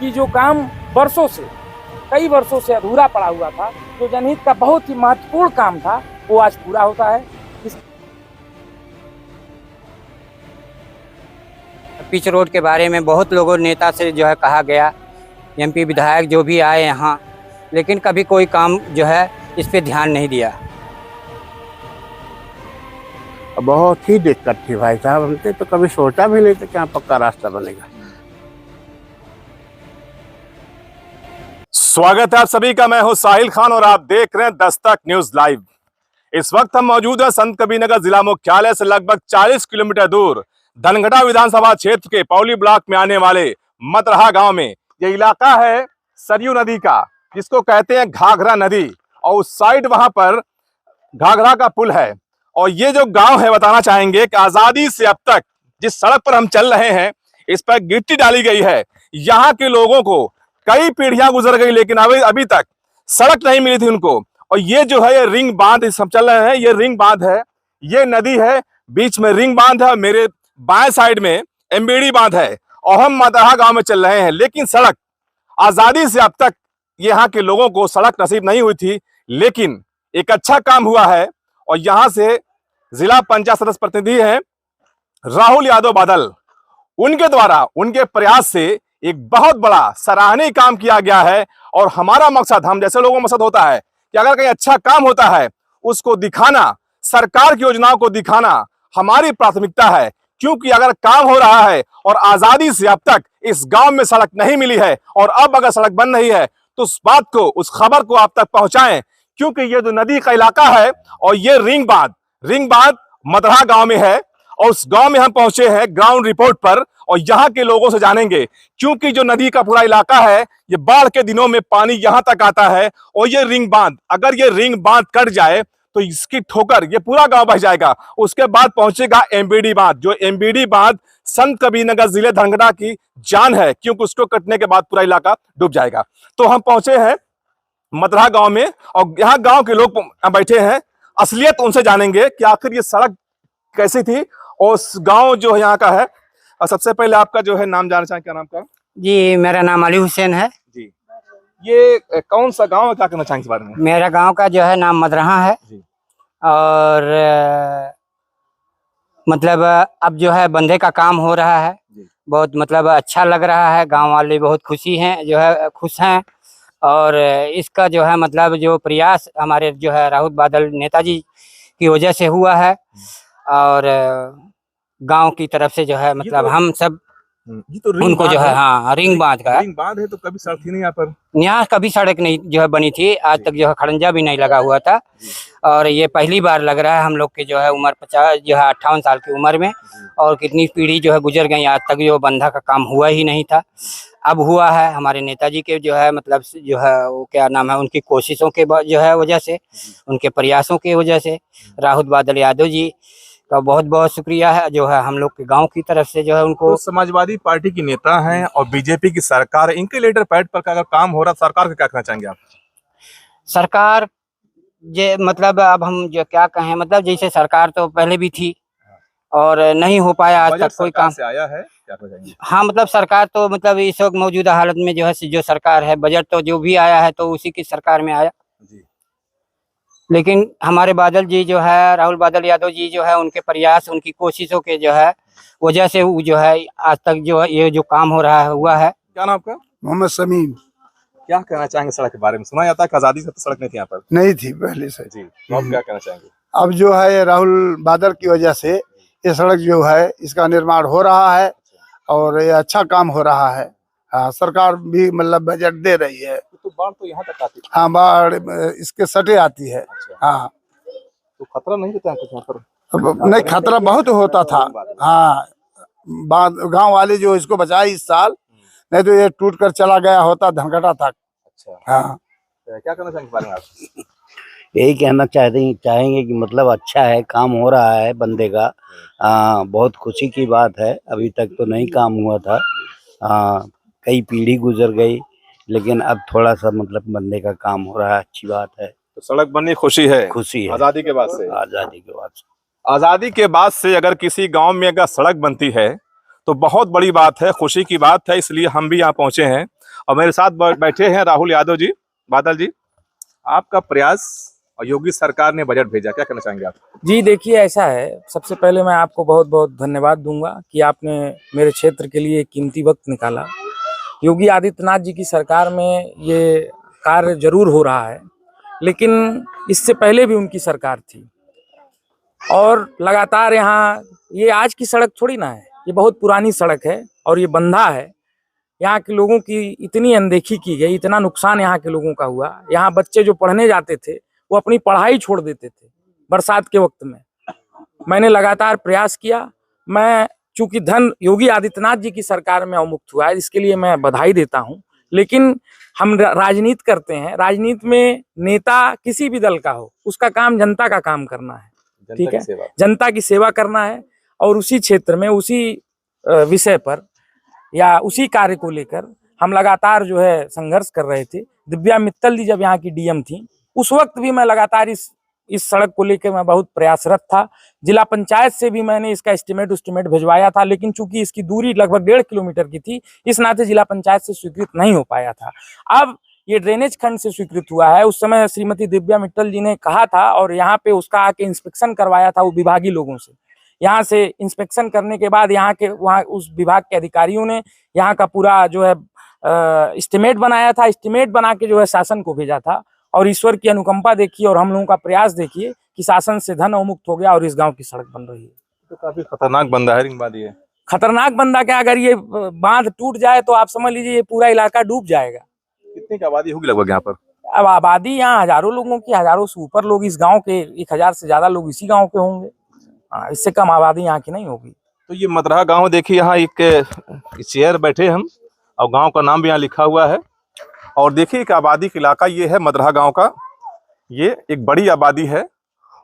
कि जो काम वर्षों से, कई वर्षों से अधूरा पड़ा हुआ था, जो जनहित का बहुत ही महत्वपूर्ण काम था, वो आज पूरा होता है। पिच रोड के बारे में बहुत लोगों नेता से जो है कहा गया, एमपी विधायक जो भी आए यहाँ, लेकिन कभी कोई काम जो है इस पे ध्यान नहीं दिया। बहुत ही दिक्कत थी भाई साहब, हमने तो कभी सोचा भी नहीं था कि यहाँ पक्का रास्ता बनेगा। स्वागत है आप सभी का, मैं हूं साहिल खान और आप देख रहे हैं दस्तक न्यूज लाइव। इस वक्त हम मौजूद हैं संत कबीरनगर जिला मुख्यालय से लगभग 40 किलोमीटर दूर धनगढ़ा विधानसभा क्षेत्र के पौली ब्लॉक में आने वाले मतरहा गांव में। यह इलाका है सरयू नदी का, जिसको कहते हैं घाघरा नदी, और उस साइड वहां पर घाघरा का पुल है। और ये जो गांव है, बताना चाहेंगे कि आजादी से अब तक जिस सड़क पर हम चल रहे हैं, इस पर गिट्टी डाली गई है। यहाँ के लोगों को कई पीढ़ियां गुजर गई, लेकिन अभी तक सड़क नहीं मिली थी उनको। और ये जो है, ये रिंग बांध हम चल रहे हैं, ये रिंग बांध है, ये नदी है, बीच में रिंग बांध है, मेरे बाएं साइड में एमबीडी बांध है, और हम मतरहा गांव में चल रहे हैं। लेकिन सड़क, आजादी से अब तक यहाँ के लोगों को सड़क नसीब नहीं हुई थी, लेकिन एक अच्छा काम हुआ है। और यहाँ से जिला पंचायत सदस्य प्रतिनिधि हैं राहुल यादव बादल, उनके द्वारा, उनके प्रयास से एक बहुत बड़ा सराहनीय काम किया गया है। और हमारा मकसद, हम जैसे लोगों का मकसद होता है कि अगर कहीं अच्छा काम होता है उसको दिखाना, सरकार की योजनाओं को दिखाना हमारी प्राथमिकता है। क्योंकि अगर काम हो रहा है और आजादी से अब तक इस गांव में सड़क नहीं मिली है, और अब अगर सड़क बन रही है, तो उस बात को, उस खबर को आप तक पहुंचाएं। क्योंकि ये जो नदी का इलाका है, और ये रिंग बांध मतरहा गांव में है, और उस गांव में हम पहुंचे हैं ग्राउंड रिपोर्ट पर, और यहाँ के लोगों से जानेंगे। क्योंकि जो नदी का पूरा इलाका है, ये बाढ़ के दिनों में पानी यहाँ तक आता है, और ये रिंग बांध, अगर ये रिंग बांध कट जाए तो इसकी ठोकर ये पूरा गांव बह जाएगा। उसके बाद पहुंचेगा एमबीडी बांध, जो एमबीडी बांध संत कबीरनगर जिले धनगढ़ा की जान है, क्योंकि उसको कटने के बाद पूरा इलाका डूब जाएगा। तो हम पहुंचे हैं मतरहा गांव में, और यहाँ गांव के लोग बैठे हैं, असलियत उनसे जानेंगे कि आखिर ये सड़क कैसी थी, और उस गांव जो है यहाँ का है। और सबसे पहले आपका जो है नाम जानना चाहेंगे, क्या नाम का? जी, मेरा नाम अली हुसैन है जी। ये कौन सा गांव है, क्या कहना चाहेंगे इस बारे में? मेरा गांव का जो है नाम मतरहा है जी। और मतलब अब जो है बंधे का काम हो रहा है, बहुत मतलब अच्छा लग रहा है। गांव वाले बहुत खुशी हैं, जो है खुश हैं। और इसका जो है मतलब जो प्रयास हमारे जो है राहुल बादल नेताजी की वजह से हुआ है, और गांव की तरफ से जो है मतलब हम सब ये तो उनको जो है, हाँ, रिंग बांध का रिंग बांध है, तो कभी सड़क थी नहीं यहाँ पर? यहाँ कभी सड़क नहीं जो है बनी थी, आज तक जो है खड़ंजा भी नहीं लगा हुआ था। और ये पहली बार लग रहा है हम लोग की जो है उम्र 50 जो है 58 साल की उम्र में, और कितनी पीढ़ी जो है गुजर गई, आज तक जो बंधा का काम हुआ ही नहीं था। अब हुआ है हमारे नेताजी के जो है मतलब जो है वो क्या नाम है, उनकी कोशिशों के जो है वजह से, उनके प्रयासों की वजह से राहुल बादल यादव जी का बहुत बहुत शुक्रिया है, जो है हम लोग के गांव की तरफ से जो है उनको। तो समाजवादी पार्टी की नेता हैं और बीजेपी की सरकार है, इनके लेटर पैड पर अगर काम हो रहा, सरकार का क्या कहना चाहेंगे आप? सरकार जे मतलब अब हम जो क्या कहें, मतलब जैसे सरकार तो पहले भी थी और नहीं हो पाया आज तक कोई काम से आया है, क्या कहेंगे? हाँ, मतलब सरकार तो मतलब इस वक्त मौजूदा हालत में जो है जो सरकार है, बजट तो जो भी आया है तो उसी की सरकार में आया जी। लेकिन हमारे बादल जी जो है, राहुल बादल यादव जी जो है, उनके प्रयास, उनकी कोशिशों के जो है वजह से वो जो है आज तक जो है ये जो काम हो रहा है हुआ है। क्या नाम आपका? मोहम्मद समीम। क्या कहना चाहेंगे सड़क के बारे में? सुना जाता है कि आजादी से तो सड़क नहीं थी यहाँ पर। नहीं थी पहले से जी, तो आप क्या कहना चाहेंगे? अब जो है राहुल बादल की वजह से ये सड़क जो है इसका निर्माण हो रहा है, और ये अच्छा काम हो रहा है। हाँ, सरकार भी मतलब बजट दे रही है। तो बाढ़ तो यहाँ तक आती है? हाँ, बाढ़ इसके सटे आती है। अच्छा। हाँ, तो खतरा नहीं रहता है कुछ यहाँ पर? नहीं, खतरा बहुत होता था। हाँ, गांव वाले जो इसको बचाए इस साल, नहीं तो ये टूट कर चला गया होता धनगढ़ा तक। अच्छा। हाँ, क्या कहना चाहेंगे इस बारे में आप? यही कहना चाहेंगे कि मतलब अच्छा है, काम हो रहा है बंदे का। बहुत खुशी की बात है, अभी तक तो नहीं काम हुआ था। कई पीढ़ी गुजर गई, लेकिन अब थोड़ा सा मतलब बंदे का काम हो रहा है, अच्छी बात है। तो सड़क बननी खुशी है? खुशी है, आजादी के बाद से। आजादी के बाद से। आजादी के बाद से अगर किसी गांव में अगर सड़क बनती है तो बहुत बड़ी बात है, खुशी की बात है। इसलिए हम भी यहाँ पहुंचे हैं और मेरे साथ बैठे हैं राहुल यादव जी। बादल जी, आपका प्रयास और योगी सरकार ने बजट भेजा, क्या कहना चाहेंगे आप? जी देखिए, ऐसा है, सबसे पहले मैं आपको बहुत बहुत धन्यवाद दूंगा कि आपने मेरे क्षेत्र के लिए कीमती वक्त निकाला। योगी आदित्यनाथ जी की सरकार में ये कार्य जरूर हो रहा है, लेकिन इससे पहले भी उनकी सरकार थी और लगातार यहाँ, ये आज की सड़क थोड़ी ना है, ये बहुत पुरानी सड़क है और ये बंधा है। यहाँ के लोगों की इतनी अनदेखी की गई, इतना नुकसान यहाँ के लोगों का हुआ। यहाँ बच्चे जो पढ़ने जाते थे वो अपनी पढ़ाई छोड़ देते थे बरसात के वक्त में। मैंने लगातार प्रयास किया। मैं चूंकि धन योगी आदित्यनाथ जी की सरकार में अवमुक्त हुआ है, इसके लिए मैं बधाई देता हूँ। लेकिन हम राजनीति करते हैं, राजनीति में नेता किसी भी दल का हो, उसका काम जनता का काम करना है, ठीक है, जनता की सेवा करना है। और उसी क्षेत्र में, उसी विषय पर या उसी कार्य को लेकर हम लगातार जो है संघर्ष कर रहे थे। दिव्या मित्तल जी जब यहाँ की डीएम थी, उस वक्त भी मैं लगातार इस सड़क को लेकर मैं बहुत प्रयासरत था। जिला पंचायत से भी मैंने इसका एस्टिमेट भिजवाया था, लेकिन चूंकि इसकी दूरी लगभग 1.5 किलोमीटर की थी, इस नाते जिला पंचायत से स्वीकृत नहीं हो पाया था। अब ये ड्रेनेज खंड से स्वीकृत हुआ है। उस समय श्रीमती दिव्या मित्तल जी ने कहा था और यहाँ पे उसका आके इंस्पेक्शन करवाया था वो विभागीय लोगों से। यहाँ से इंस्पेक्शन करने के बाद यहाँ के वहाँ उस विभाग के अधिकारियों ने यहाँ का पूरा जो है एस्टिमेट बनाया था। एस्टिमेट बना के जो है शासन को भेजा था और ईश्वर की अनुकंपा देखिए और हम लोगों का प्रयास देखिए कि शासन से धन अवमुक्त हो गया और इस गांव की सड़क बन रही है। तो काफी खतरनाक बंदा है रिंग बांध। ये खतरनाक बंदा क्या, अगर ये बांध टूट जाए तो आप समझ लीजिए ये पूरा इलाका डूब जाएगा। कितनी की आबादी होगी लगभग यहाँ पर? अब आबादी यहाँ हजारों लोगों की, हजारों से ऊपर लोग इस गांव के, 1000 से ज्यादा लोग इसी गांव के होंगे। इससे कम आबादी यहाँ की नहीं होगी। तो ये मदरहा गांव देखिए, यहाँ एक चेयर बैठे हम और गांव का नाम भी यहाँ लिखा हुआ है। और देखिए एक आबादी का इलाका ये है मदरहा गांव का। ये एक बड़ी आबादी है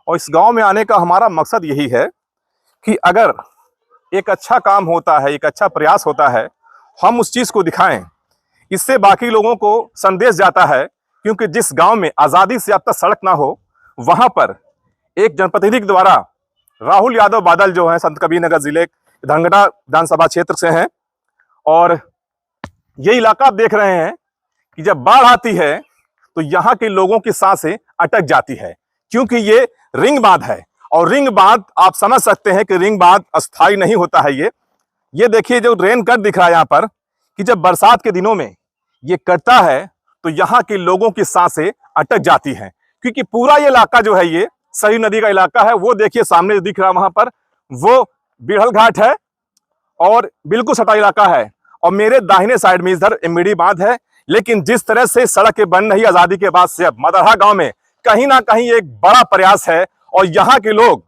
और इस गांव में आने का हमारा मकसद यही है कि अगर एक अच्छा काम होता है, एक अच्छा प्रयास होता है, हम उस चीज़ को दिखाएं। इससे बाकी लोगों को संदेश जाता है, क्योंकि जिस गांव में आज़ादी से अब तक सड़क ना हो, वहां पर एक जनप्रतिनिधि के द्वारा राहुल यादव बादल जो है संतकबीरनगर जिले धनगटा विधानसभा क्षेत्र से हैं और ये इलाका आप देख रहे हैं कि जब बाढ़ आती है तो यहाँ के लोगों की सांसें अटक जाती है, क्योंकि ये रिंग बांध है। और रिंग बांध आप समझ सकते हैं कि रिंग बांध अस्थायी नहीं होता है। ये देखिए जो रेन कट दिख रहा है यहाँ पर, कि जब बरसात के दिनों में ये कटता है तो यहाँ के लोगों की सांसें अटक जाती हैं, क्योंकि पूरा ये इलाका जो है ये सही नदी का इलाका है। वो देखिए सामने जो दिख रहा है वहां पर, वो बिरहल घाट है और बिल्कुल सटा इलाका है। और मेरे दाहिने साइड में इधर एमबीडी बांध है। लेकिन जिस तरह से सड़कें बन रही आजादी के बाद से, अब मदरहा गांव में कहीं ना कहीं एक बड़ा प्रयास है और यहाँ के लोग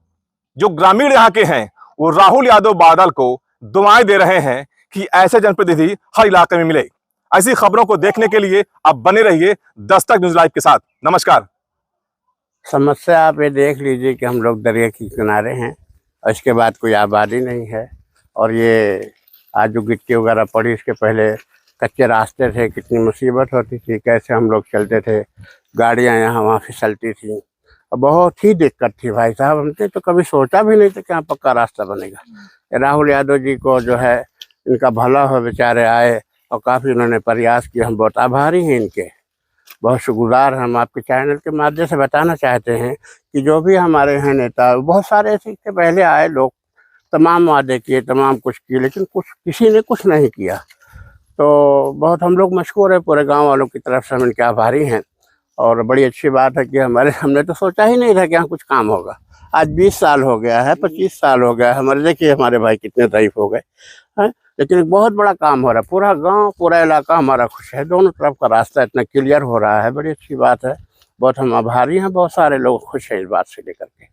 जो ग्रामीण यहाँ के हैं वो राहुल यादव बादल को दुआएं दे रहे हैं कि ऐसे जनप्रतिनिधि हर इलाके में मिले। ऐसी खबरों को देखने के लिए आप बने रहिए दस्तक न्यूज लाइव के साथ। नमस्कार। समस्या आप ये देख लीजिए कि हम लोग दरिया के किनारे हैं और इसके बाद कोई आबादी नहीं है। और ये आज जो गिट्टी वगैरह पड़ी, इसके पहले कच्चे रास्ते थे, कितनी मुसीबत होती थी, कैसे हम लोग चलते थे, गाड़ियां यहाँ वहाँ फिसलती थी और बहुत ही दिक्कत थी भाई साहब। हमने तो कभी सोचा भी नहीं था कि यहाँ पक्का रास्ता बनेगा। राहुल यादव जी को जो है इनका भला हो, बेचारे आए और काफ़ी उन्होंने प्रयास किया। हम बहुत आभारी हैं इनके, बहुत शुक्रगुजार। हम आपके चैनल के माध्यम से बताना चाहते हैं कि जो भी हमारे हैं नेता, बहुत सारे ऐसे के पहले आए लोग, तमाम वादे किए, तमाम कुछ किए, लेकिन किसी ने कुछ नहीं किया। तो बहुत हम लोग मशहूर है, पूरे गांव वालों की तरफ से हम इनके आभारी हैं। और बड़ी अच्छी बात है कि हमने तो सोचा ही नहीं था कि यहाँ कुछ काम होगा। आज 20 साल हो गया है, 25 साल हो गया है हमारे, देखिए हमारे भाई कितने ज़ईफ़ हो गए हैं, लेकिन एक बहुत बड़ा काम हो रहा है। पूरा गांव, पूरा इलाका हमारा खुश है। दोनों तरफ का रास्ता इतना क्लियर हो रहा है, बड़ी अच्छी बात है। बहुत हम आभारी हैं, बहुत सारे लोग खुश हैं इस बात से लेकर के।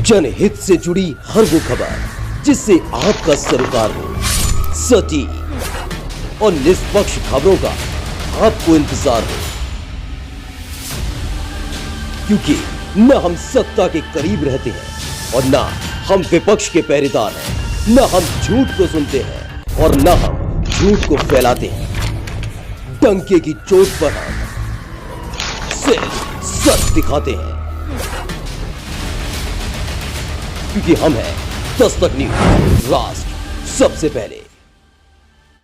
जनहित से जुड़ी हर वो खबर जिससे आपका सरोकार हो, सटीक और निष्पक्ष खबरों का आपको इंतजार हो, क्योंकि न हम सत्ता के करीब रहते हैं और न हम विपक्ष के पहरेदार हैं, न हम झूठ को सुनते हैं और न हम झूठ को फैलाते हैं। डंके की चोट पर हम सिर्फ सच दिखाते हैं, क्योंकि हम हैं दस्तक न्यूज, राष्ट्र सबसे पहले।